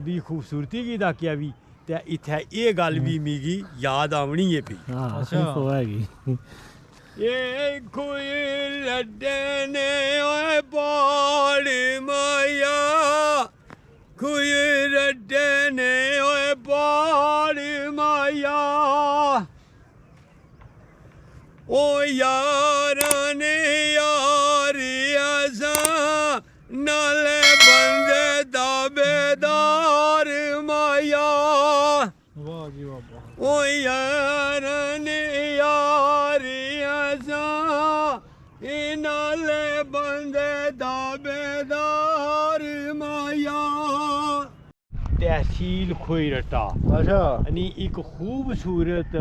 भी खूबसूरती की ताकिया भी ते इत्थै एह् गल्ल भी मिगी याद आवनी है पई। अच्छा ये कोई लड्डने ओए पाड़ माया कोई लड्डने ओए पाड़ माया ओ यारा ने यार असा नाले बंदे दावेदार माया वाह जी वाह ओ यारा ने यार असा नाले बंदे दावेदार माया। तहसील खोईरटा अच्छा यानी एक खूबसूरत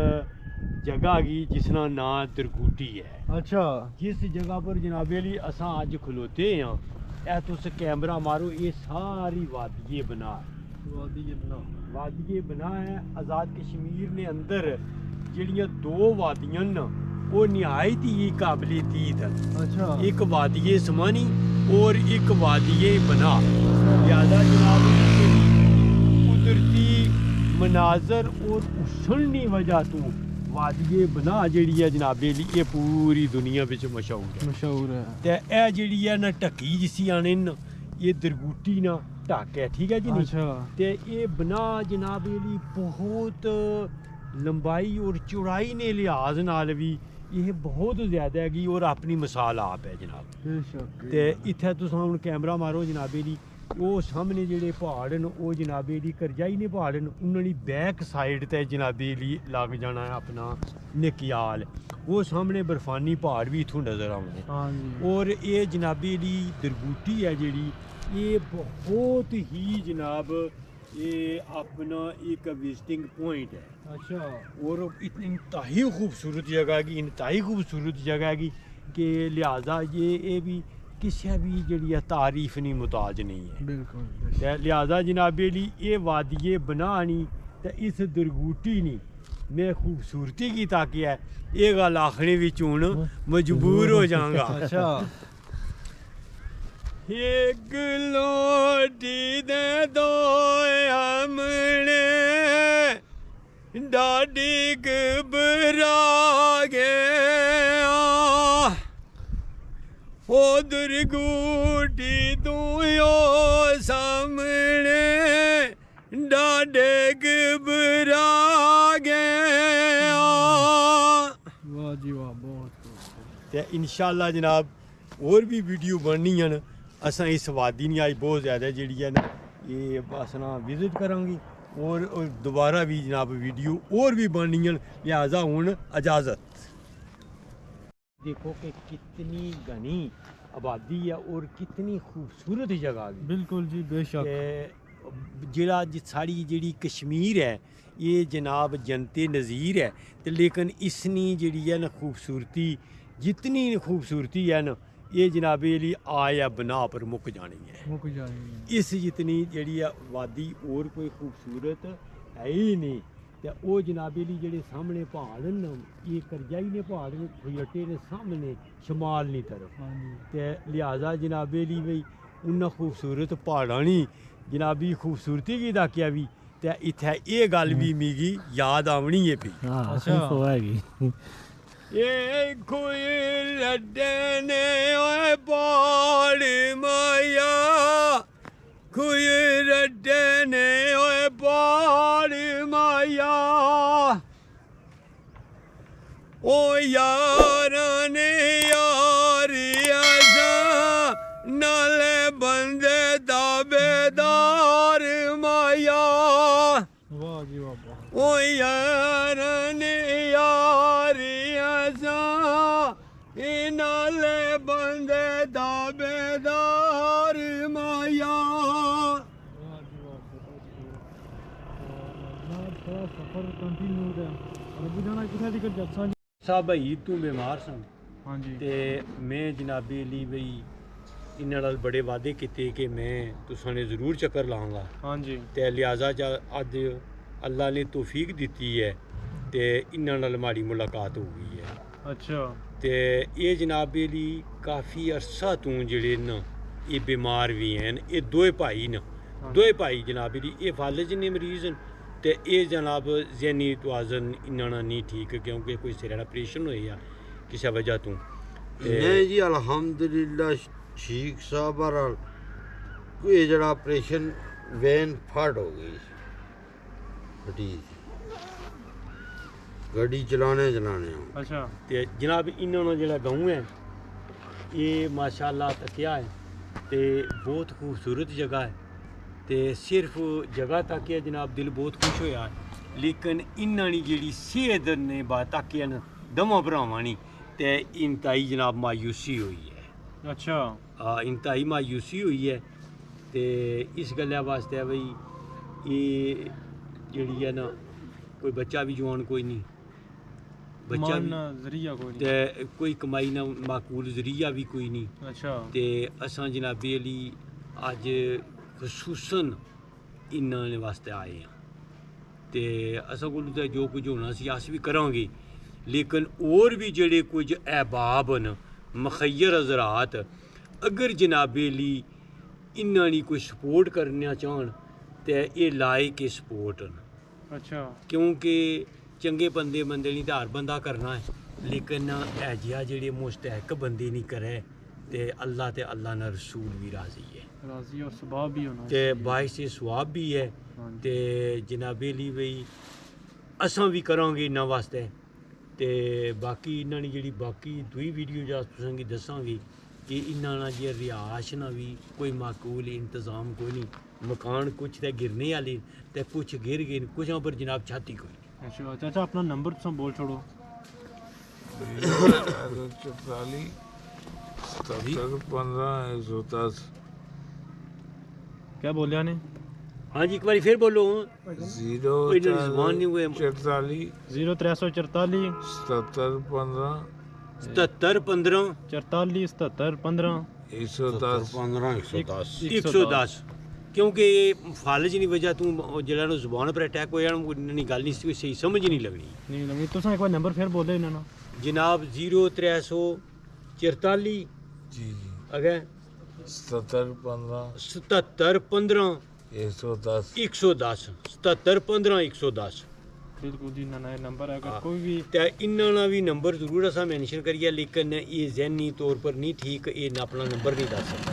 जगह गी जिसका नाम दरगूटी है। अच्छा जिस जगह पर जनाबे अली असां अज खलोते हैं ए तुस कैमरा मारो ये सारी वादिये बना वादिये बना है। आज़ाद कश्मीर ने अंदर जड़ियाँ दो वादियां न वो नहायत ही काबिल दीद हैं। अच्छा एक वादिये समानी और एक वादिये बना। लिहाजा जनाब कुदरती मनाजर और उछलनी वजह तो वादिये बना जड़ी है जनाबे ली ये पूरी दुनिया विच मशहूर है ते ए जड़ी है ना ढक्की जिसी आने न ये दरगूटी ना ढक है ठीक है जी नहीं। अच्छा ते ये बना जनाबे ली बहुत लंबाई और चौड़ाई ने लिहाज नाल भी ये बहुत ज़्यादा हैगी और अपनी मिसाल आप है जनाब। बेशक ते इत्थै तुस हुण कैमरा मारो जनाबे ली वो सामने जेह्ड़े प्हाड़ न वो जनाबे ली करजाई ने प्हाड़ न उन्हां दी बैक साइड ते जनाबे ली लग जाना है अपना निकयाल। वो सामने बर्फानी प्हाड़ भी इत्थों नज़र आउंदे हाँ जी और ये जनाबे ली दरगूटी है जेह्ड़ी ये बहुत ही जनाब ये अपना एक विजिटिंग पॉइंट है। अच्छा और इतनी इंतहाई खूबसूरत जगह की इंतहाई खूबसूरत जगह की कि लिहाजा ये भी किसी भी जड़ी तारीफ नहीं मुताज नहीं है। बिल्कुल ते लिहाजा जनाबे ली ये वादिये बनानी ते इस दरगूटी नी मैं खूबसूरती की ताकि है ये गल आखने विच हुण मजबूर हो जाऊंगा। अच्छा एक लोटी दे दो हमने डाडी घबरा गया ओ दरगूटी तू यो सामने डाडे घबरा गया। वाह जी वाह बहुत ते इंशाअल्लाह जनाब और भी वीडियो बननी है असां इस वादी नहीं आई बहुत ज़्यादा जी है ना ये असां विजिट करांगी और दोबारा भी जनाब वीडियो और भी बननी है। लिहाजा हुण इजाज़त। देखो कि कितनी घनी आबादी है और कितनी खूबसूरत जगह है। बिल्कुल जी बेशक जिला साड़ी जी कश्मीर है ये जनाब जनते नज़ीर है तो लेकिन इसनी जी है ना खूबसूरती जितनी खूबसूरती है ना ये जनाबे ली आया बना पर मुक जानी है। इस जितनी जी वादी और कोई खूबसूरत है ही नहीं। तो वो जनाबे ली जेडे सामने पहाड़ न ये करजाई ने पहाड़ ने खोयटे ने सामने शमाल नी तरफ ते लिहाजा जनाबे ली बई उन्ना खूबसूरत पहाड़ा नी जनाबी खूबसूरती की ताकिया भी ते इत्थै ये गल भी मिगी याद आवनी है पई। अच्छा ये कोई लड्डने ओए पाड़ माया कोई लड्डने ओए पाड़ माया ओ यारा ने यार असा नाले बंदे दावेदार माया वाह जी वाह ओ यारा ने यार असा नाले बंदे दावेदार माया। सफर कंटिन्यू है अभी जाना किथे टिकट जत्सा जी साहब भाई तू बीमार सन हाँ जी ते मैं जनाबे ली बई इन्हां नाल बड़े वादे किते कि मैं तुसां ने जरूर चक्कर लाऊंगा। हाँ जी ते लिहाजा अज अल्लाह ने तौफीक दी है ते इन्हां नाल माड़ी मुलाकात हो गई है। अच्छा ते ये जनाबे ली काफ़ी अरसा तू जेड़े न ये बीमार भी हैं ये दोए भाई न ਦੋਏ ਭਾਈ ਜਨਾਬ ਇਹਦੀ ਇਹ ਫਾਲਜ ਨੇ ਮਰੀਜ਼ ਹਨ ਤੇ ਇਹ ਜਨਾਬ ਜ਼ਹਿਨੀ ਤਵਾਜ਼ਨ ਇਹਨਾਂ ਨਾਲ ਨਹੀਂ ਠੀਕ ਕਿਉਂਕਿ ਕੋਈ ਸਿਰ ਦਾ ਆਪਰੇਸ਼ਨ ਹੋਇਆ ਕਿਸੇ ਵਜ੍ਹਾ ਤੋਂ ਨਹੀਂ ਜੀ ਅਲਹਮਦੁਲਿਲਾ ਠੀਕ ਸਾਹਿਬ ਬਹਰਾਲ ਇਹ ਜਿਹੜਾ ਆਪਰੇਸ਼ਨ ਵੈਨ ਫਟ ਹੋ ਗਈ ਫਟੀ ਗੱਡੀ ਚਲਾਣੇ ਅੱਛਾ ਤੇ ਜਨਾਬ ਇਹਨਾਂ ਦਾ ਜਿਹੜਾ ਗਾਉਂ ਹੈ ਇਹ ਮਾਸ਼ਾਅੱਲਾ ਤਕਿਆ ਹੈ ਤੇ ਬਹੁਤ ਖੂਬਸੂਰਤ ਜਗ੍ਹਾ ਹੈ ਤੇ ਸਿਰਫ ਜਗ੍ਹਾ ਤੱਕ ਹੈ ਜਨਾਬ ਦਿਲ ਬਹੁਤ ਖੁਸ਼ ਹੋਇਆ ਲੇਕਿਨ ਇਹਨਾਂ ਦੀ ਜਿਹੜੀ ਸਿਹਤ ਨੇ ਬਾਤ ਤੱਕ ਹਨ ਦੋਵਾਂ ਭਰਾਵਾਂ ਨੇ ਤੇ ਇੰਤਹਾਈ ਜਨਾਬ ਮਾਯੂਸੀ ਹੋਈ ਹੈ ਅੱਛਾ ਇੰਤਹਾਈ ਮਾਯੂਸੀ ਹੋਈ ਹੈ ਤੇ ਇਸ ਗੱਲਾਂ ਵਾਸਤੇ ਬਈ ਇਹ ਜਿਹੜੀ ਹੈ ਨਾ ਕੋਈ ਬੱਚਾ ਵੀ ਜਵਾਨ ਕੋਈ ਨਹੀਂ ਬੱਚਾ ਵੀ ਜ਼ਰੀਆ ਕੋਈ ਨਹੀਂ ਤੇ ਕੋਈ ਕਮਾਈ ਨਾ ਮਾਕੂਲ ਜ਼ਰੀਆ ਵੀ ਕੋਈ ਨਹੀਂ ਅੱਛਾ ਤੇ ਅਸਾਂ ਜਨਾਬੀ ਅਲੀ ਅੱਜ ਖਸੂਸਨ ਇਹਨਾਂ ਦੇ ਵਾਸਤੇ ਆਏ ਹਾਂ ਤੇ ਅਸਾਂ ਕੋਲ ਤਾਂ ਜੋ ਕੁਝ ਹੋਣਾ ਸੀ ਅਸੀਂ ਵੀ ਕਰਾਂਗੇ ਲੇਕਿਨ ਹੋਰ ਵੀ ਜਿਹੜੇ ਕੁਝ ਅਹਿਬਾਬ ਹਨ ਮਖੱਯਰ ਹਜ਼ਰਾਤ ਅਗਰ ਜਨਾਬੇ ਲਈ ਇਹਨਾਂ ਦੀ ਕੋਈ ਸਪੋਰਟ ਕਰਨਾ ਚਾਹਣ ਤੇ ਇਹ ਲਾਇਕ ਸਪੋਰਟ ਹਨ ਅੱਛਾ ਕਿਉਂਕਿ ਚੰਗੇ ਬੰਦੇ ਨਹੀਂ ਤਾਂ ਹਰ ਬੰਦਾ ਕਰਨਾ ਹੈ ਲੇਕਿਨ ਇਹ ਜਿਹਾ ਜਿਹੜੇ ਮੁਸਤਹਿਕ ਬੰਦੇ ਨਹੀਂ ਕਰੇ ਤੇ ਅੱਲਾ ਤੇ ਅੱਲਾ ਨਾਲ ਰਸੂਲ ਵੀ ਰਾਜ਼ੀ ਹੈ ਰਾਜ਼ੀ ਔਰ ਸਵਾਬ ਵੀ ਹੋਣਾ ਤੇ ਬਾਇਸ ਸਵਾਬ ਵੀ ਹੈ ਤੇ ਜਨਾਬੇ ਲਈ ਬਈ ਅਸਾਂ ਵੀ ਕਰਾਂਗੇ ਇਹਨਾਂ ਵਾਸਤੇ ਤੇ ਬਾਕੀ ਇਹਨਾਂ ਦੀ ਜਿਹੜੀ ਬਾਕੀ ਦੂਈ ਵੀਡੀਓ ਜਾਂ ਤੁਸਾਂਗੀ ਦੱਸਾਂਗੀ ਕਿ ਇਹਨਾਂ ਨਾਲ ਜੇ ਰਿਹਾਇਸ਼ ਨਾ ਵੀ ਕੋਈ ਮਾਕੂਲ ਇੰਤਜ਼ਾਮ ਕੋਈ ਨਹੀਂ ਮਕਾਨ ਕੁਛ ਤੇ ਗਿਰਨੇ ਵਾਲੇ ਤੇ ਕੁਛ ਗਿਰ ਗਏ ਕੁਛਾਂ ਪਰ ਜਨਾਬ ਛਾਤੀ ਕੋਈ ਅੱਛਾ ਚਾਚਾ ਆਪਣਾ ਨੰਬਰ ਤੁਸੀਂ ਬੋਲ ਛੋੜੋ 44 77 15 110 क्या बोलिया ने हाँ जी एक बार फिर बोलो 0 कोई जुबान नहीं हुए 44 0344 77 15 77 15 44 77 15 110 15 110 110 ਕਿਉਂਕਿ ਇਹ ਫਾਲਜ ਨਹੀਂ ਵਜ੍ਹਾ ਤੂੰ ਜਿਹੜਾ ਨੂੰ ਜ਼ੁਬਾਨ ਪਰ ਅਟੈਕ ਹੋਇਆ ਨਹੀਂ ਗੱਲ ਨਹੀਂ ਸੀ ਸਹੀ ਸਮਝ ਨਹੀਂ ਲੱਗਣੀ नहीं लगी तो एक बार नंबर फिर बोले इन्होंने जनाब 0344 जी जी अगर 77 15 77 15 110 110 77 15 110 बिल्कुल जी ना नंबर है अगर कोई भी ਤੇ ਇਹਨਾਂ ਦਾ ਵੀ ਨੰਬਰ ਜ਼ਰੂਰ ਅਸਾਂ ਮੈਂਸ਼ਨ ਕਰੀਏ ਲੇਕਿਨ ਇਹ ਜ਼ਹਿਨੀ ਤੌਰ ਪਰ ਨਹੀਂ ਠੀਕ ਇਹ ਆਪਣਾ ਨੰਬਰ ਨਹੀਂ ਦੱਸ ਸਕਦਾ